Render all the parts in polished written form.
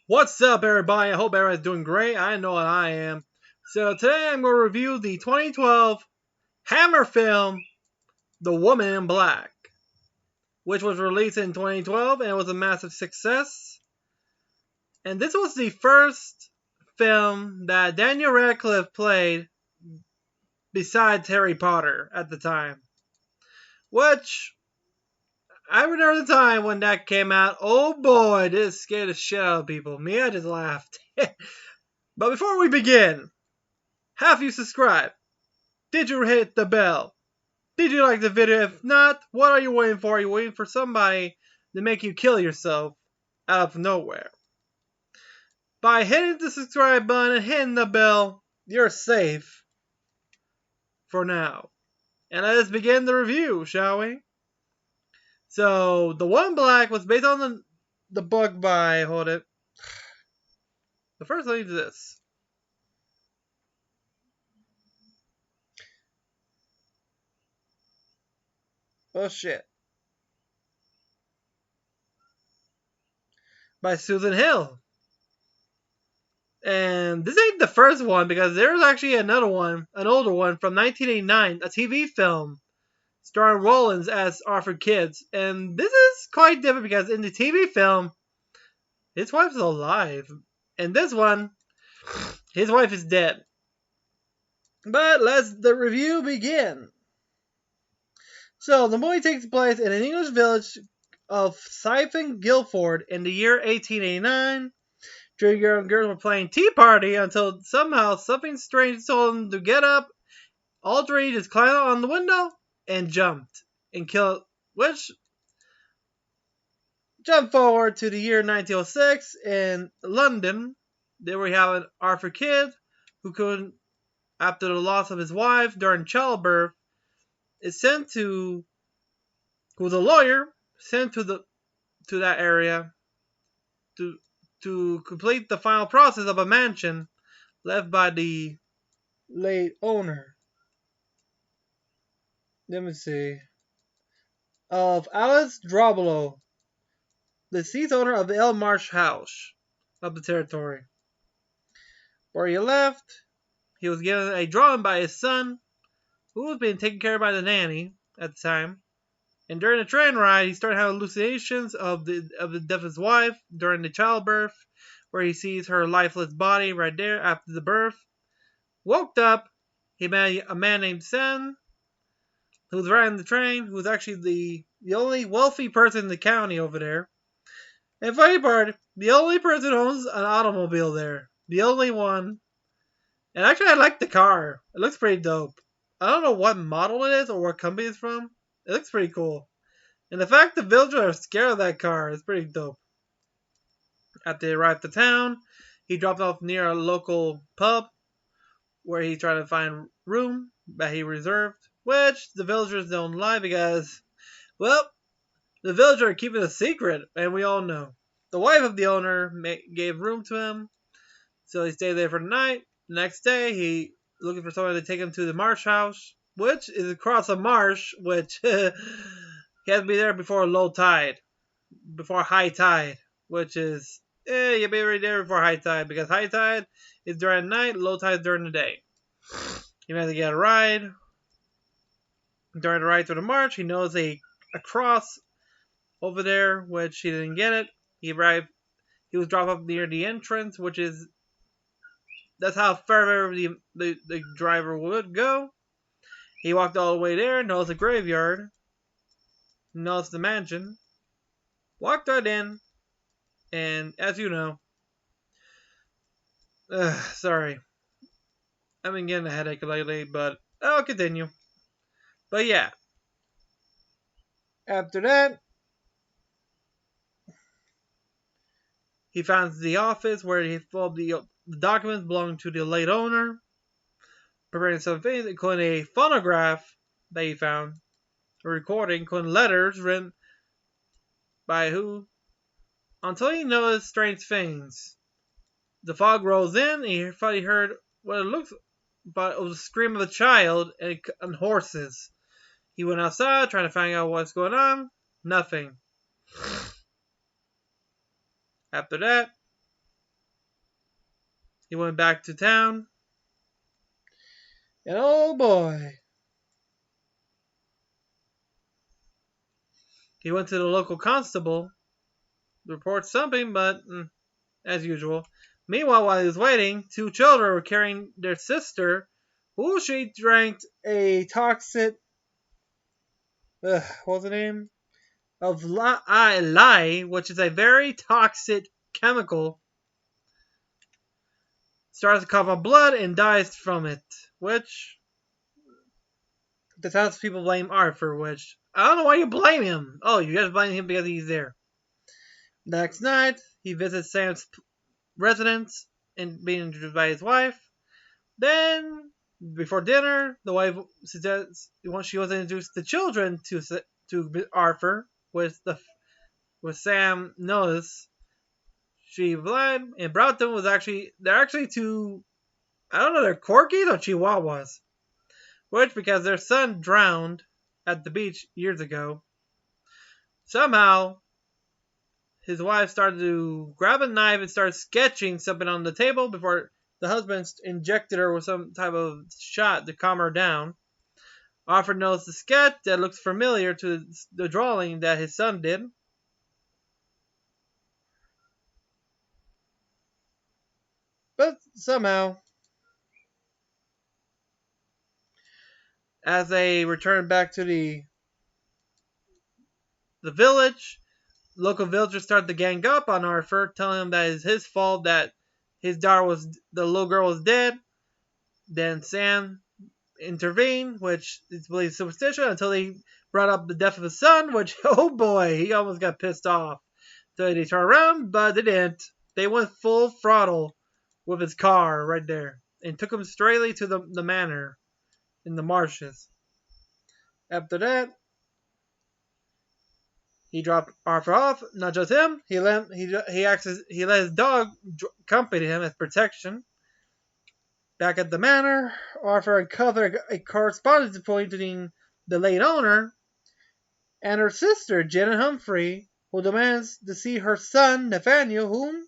What's up, everybody? I hope everyone's doing great. I know I am. So today I'm going to review the 2012 Hammer film, The Woman in Black, which was released in 2012 and it was a massive success. And this was the first film that Daniel Radcliffe played besides Harry Potter at the time. Which, I remember the time when that came out. Oh boy, this scared the shit out of people. Me, I just laughed. But before we begin, have you subscribed? Did you hit the bell? Did you like the video? If not, what are you waiting for? Are you waiting for somebody to make you kill yourself out of nowhere? By hitting the subscribe button and hitting the bell, you're safe for now. And let us begin the review, shall we? So, The One Black was based on the book by, hold it. The first thing is this. Oh shit. By Susan Hill. And this ain't the first one because there's actually another one, an older one from 1989, a TV film starring Rollins as Arthur Kidd. And this is quite different because in the TV film, his wife's alive. And this one, his wife is dead. But let's the review begin. So the movie takes place in an English village of Siphon Guildford in the year 1889. Three young girls were playing Tea Party until somehow something strange told them to get up. All three just climbed on the window and jumped and killed, which jump forward to the year 1906 in London. There we have an Arthur Kidd who could, after the loss of his wife during childbirth, is sent to, who's a lawyer, sent to that area to complete the final process of a mansion left by the late owner. Let me see. Of Alice Drobolo, the deceased owner of the El Marsh House of the territory. Where he left, he was given a drawing by his son, who was being taken care of by the nanny at the time. And during the train ride, he started having hallucinations of the death of his wife during the childbirth, where he sees her lifeless body right there after the birth. Woke up, he met a man named Sen, who was riding the train, who was actually the only wealthy person in the county over there. And funny part, the only person who owns an automobile there. The only one. And actually, I like the car. It looks pretty dope. I don't know what model it is or what company it's from. It looks pretty cool. And the fact the villagers are scared of that car is pretty dope. After they arrived to town, he dropped off near a local pub where he tried to find room that he reserved, which the villagers don't lie because, well, the villagers are keeping a secret, and we all know. The wife of the owner gave room to him, so he stayed there for the night. The next day, he looking for someone to take him to the marsh house, which is across a marsh, which he has to be there before low tide, before high tide, which is, you'll be right there before high tide, because high tide is during the night, low tide is during the day. He has to get a ride. During the ride through the marsh, he knows a cross over there, which he didn't get it. He was dropped off near the entrance, which is, that's how far the driver would go. He walked all the way there, knows the graveyard, knows the mansion, walked right in, and as you know, sorry, I've been getting a headache lately, but I'll continue. But yeah, after that, he finds the office where he filled the documents belonging to the late owner, preparing some things, including a phonograph that he found, a recording, including letters written by who, until he noticed strange things. The fog rolls in, and he thought he heard what it looks, but it was a scream of a child and horses. He went outside, trying to find out what's going on. Nothing. After that, he went back to town. And oh boy, he went to the local constable to report something, but as usual. Meanwhile, while he was waiting, two children were carrying their sister, who she drank a toxic, what was the name? Of lye, which is a very toxic chemical. Starts to cough up blood and dies from it, which the townspeople blame Arthur, which I don't know why you blame him. Oh, you guys blame him because he's there. The next night, he visits Sam's residence and being introduced by his wife. Then, before dinner, the wife suggests she wants to introduce the children to Arthur, with Sam notice. She blind and brought them they're actually two, I don't know, they're corgis or chihuahuas, which because their son drowned at the beach years ago. Somehow, his wife started to grab a knife and start sketching something on the table before the husband injected her with some type of shot to calm her down. Arthur noticed the sketch that looks familiar to the drawing that his son did. But somehow, as they return back to the village, local villagers start to gang up on Arthur, telling him that it's his fault that the little girl was dead. Then Sam intervened, which is believed superstition, until they brought up the death of his son, which, oh boy, he almost got pissed off. So they turned around, but they didn't. They went full throttle with his car right there and took him straightly to the manor in the marshes. After that, he dropped Arthur off. Not just him, he let his dog accompany him as protection. Back at the manor, Arthur uncovered a correspondence between the late owner and her sister, Janet Humphrey, who demands to see her son, Nathaniel, whom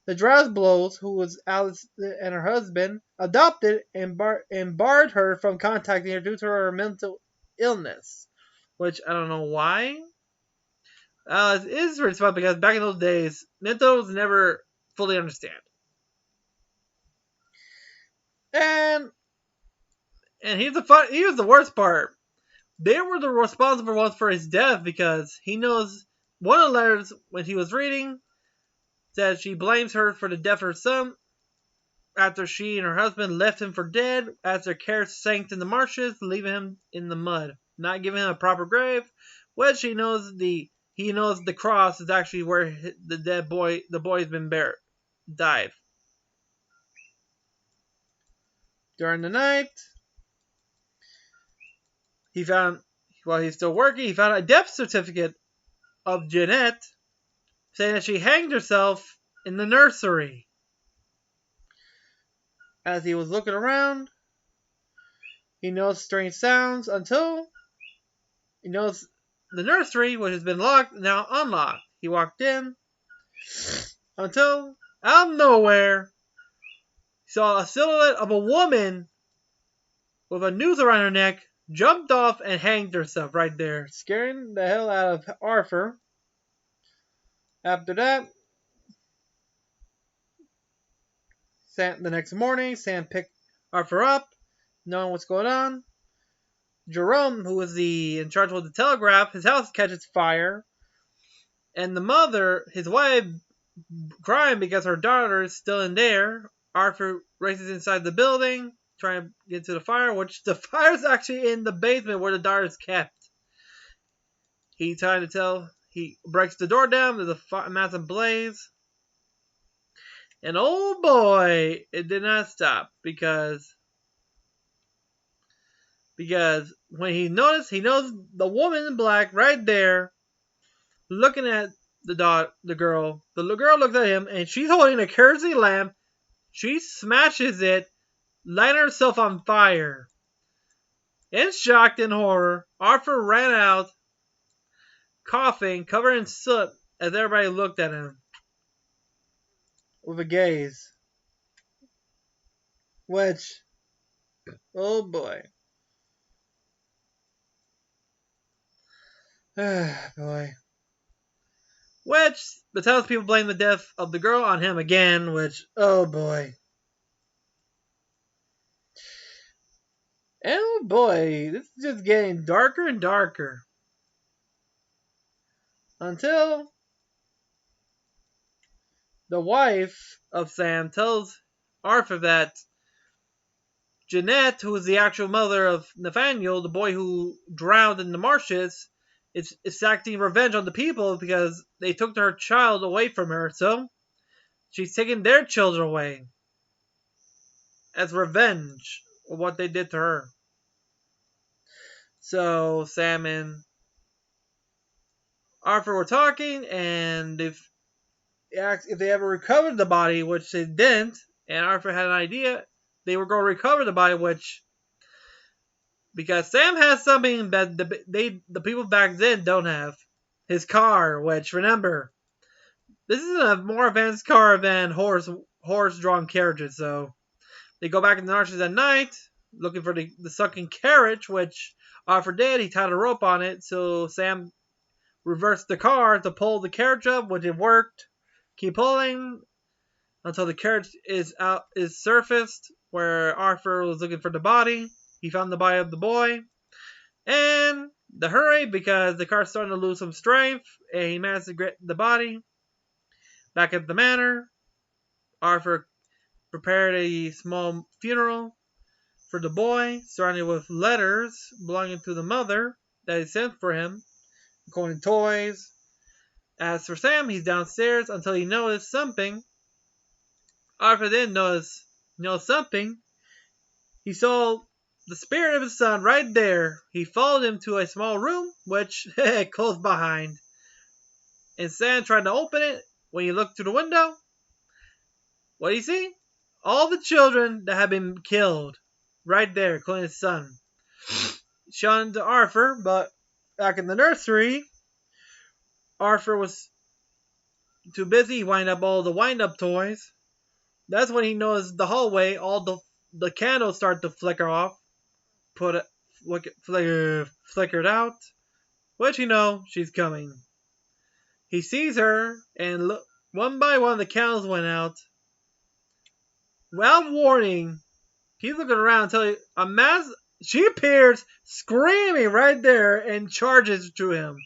the Drasblos, who was Alice and her husband, adopted and barred her from contacting her due to her mental illness. Which I don't know why. It is responsible because back in those days, mental was never fully understood. And here's the worst part. They were the responsible ones for his death because he knows one of the letters when he was reading says she blames her for the death of her son after she and her husband left him for dead as their care sank in the marshes, leaving him in the mud, not giving him a proper grave. Which he knows the cross is actually where the boy's been died. During the night, while he's still working, he found a death certificate of Jeanette saying that she hanged herself in the nursery. As he was looking around, he noticed strange sounds until he noticed the nursery, which has been locked, now unlocked. He walked in until, out of nowhere, he saw a silhouette of a woman with a noose around her neck, jumped off and hanged herself right there, scaring the hell out of Arthur. After that, the next morning, Sam picked Arthur up, knowing what's going on. Jerome, who was in charge of the telegraph, his house catches fire. And the mother, his wife, crying because her daughter is still in there. Arthur races inside the building, trying to get to the fire, which the fire is actually in the basement where the daughter is kept. He breaks the door down, there's a massive blaze. And oh boy, it did not stop because when he knows the woman in black right there looking at the girl. The little girl looks at him and she's holding a kerosene lamp. She smashes it, lighting herself on fire. In shock and horror, Arthur ran out, coughing, covered in soot, as everybody looked at him with a gaze. Which, oh boy. Boy. Which, the townspeople blame the death of the girl on him again, which, oh boy. Oh boy, this is just getting darker and darker. Until the wife of Sam tells Arthur that Jeanette, who is the actual mother of Nathaniel, the boy who drowned in the marshes, is exacting revenge on the people because they took their child away from her. So she's taking their children away as revenge for what they did to her. So Sam and Arthur were talking, and if they ever recovered the body, which they didn't, and Arthur had an idea, they were going to recover the body, which because Sam has something that the people back then don't have. His car, which remember, this is a more advanced car than horse-drawn carriages. So they go back in the marshes at night, looking for the sucking carriage, which Arthur did. He tied a rope on it, so Sam reversed the car to pull the carriage up, which it worked. Keep pulling until the carriage is surfaced, where Arthur was looking for the body. He found the body of the boy, and the hurry because the car's starting to lose some strength, and he managed to get the body back at the manor. Arthur prepared a small funeral for the boy, surrounded with letters belonging to the mother that he sent for him, including toys. As for Sam, he's downstairs until he noticed something. Arthur then noticed something. He saw the spirit of his son right there. He followed him to a small room, which closed behind. And Sam tried to open it. When he looked through the window, what do you see? All the children that had been killed. Right there, including his son. Shown to Arthur, but back in the nursery, Arthur was too busy. He wound up all the wind-up toys. That's when he noticed the hallway, all the candles start to flicker off. Flickered out. Which she's coming. He sees her, and one by one the candles went out. Without warning, he's looking around until she appears screaming right there and charges to him.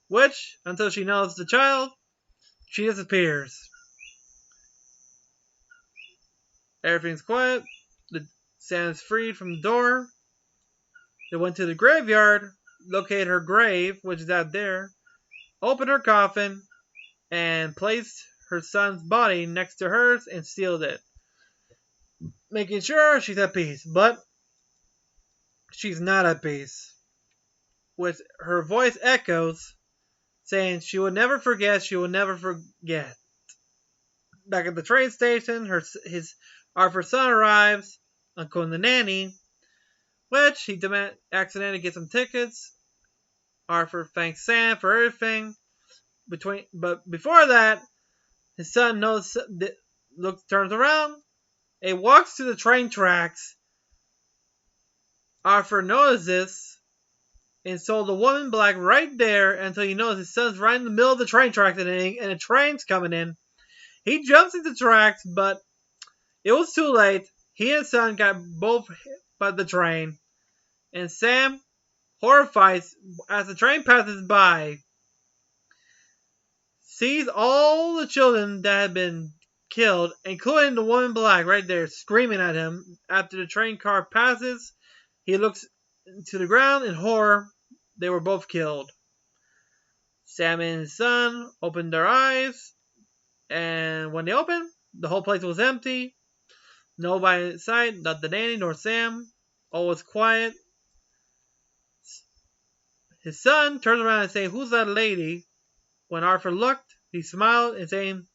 Which, until she knows the child, she disappears. Everything's quiet. Sam's freed from the door. They went to the graveyard, located her grave, which is out there, opened her coffin, and placed her son's body next to hers and sealed it, making sure she's at peace. But she's not at peace. With her voice echoes, saying she will never forget, she will never forget. Back at the train station, Arthur's son arrives, Uncle the nanny, which he accidentally gets some tickets. Arthur thanks Sam for everything. But before that, his son turns around, and walks to the train tracks. Arthur notices and saw the woman black right there until he knows his son's right in the middle of the train tracks and a train's coming in. He jumps into the tracks, but it was too late. He and his son got both hit by the train. And Sam, horrified as the train passes by, sees all the children that had been killed, including the woman black right there screaming at him. After the train car passes, he looks to the ground in horror. They were both killed. Sam and his son opened their eyes, and when they opened, the whole place was empty. Nobody inside, not the nanny nor Sam. All was quiet. His son turned around and said, "Who's that lady?" When Arthur looked, he smiled and saying,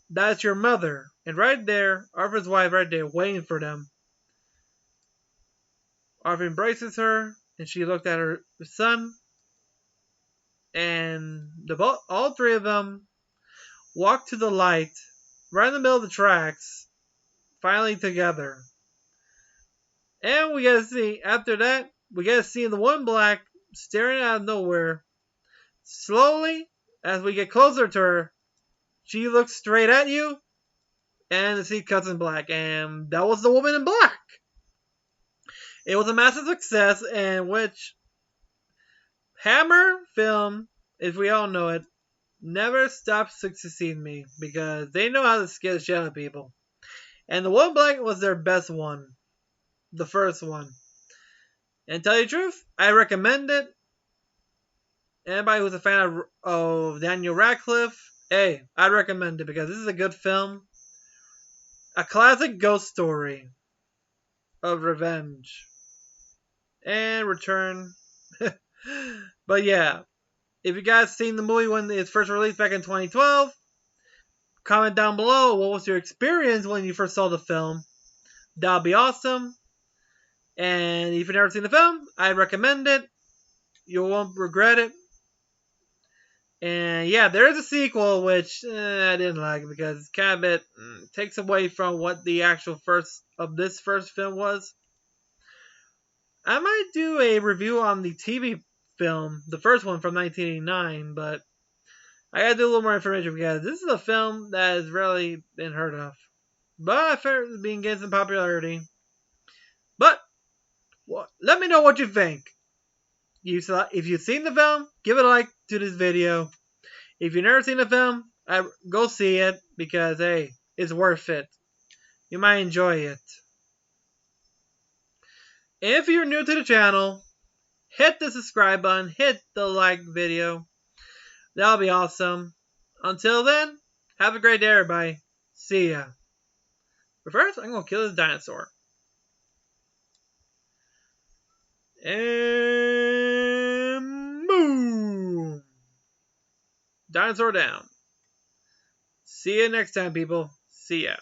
"That's your mother." And right there, Arthur's wife right there waiting for them. Arthur embraces her, and she looked at her son. And all three of them walked to the light, right in the middle of the tracks, finally together. And we get to see, after that, we get to see the one black staring out of nowhere. Slowly, as we get closer to her, she looks straight at you, and the scene cuts in black. And that was the woman in black. It was a massive success, in which Hammer Film, if we all know it, never stops succeeding me because they know how to scare the shit out of people. And the one black was their best one, the first one. And to tell you the truth, I recommend it. Anybody who's a fan of Daniel Radcliffe, hey, I'd recommend it because this is a good film. A classic ghost story of revenge and return. But yeah, if you guys seen the movie when it was first released back in 2012, comment down below what was your experience when you first saw the film. That'll be awesome. And if you've never seen the film, I recommend it. You won't regret it. And yeah, there is a sequel which I didn't like because it's kind of it takes away from what the actual this first film was. I might do a review on the TV film, the first one from 1989, but I gotta do a little more information because this is a film that has rarely been heard of. But I feel it's been getting some popularity. But let me know what you think. If you've seen the film, give it a like to this video. If you've never seen the film, go see it because, hey, it's worth it. You might enjoy it. If you're new to the channel, hit the subscribe button, hit the like video. That'll be awesome. Until then, have a great day, everybody. See ya. But first, I'm going to kill this dinosaur. And boom! Dinosaur down. See you next time, people. See ya.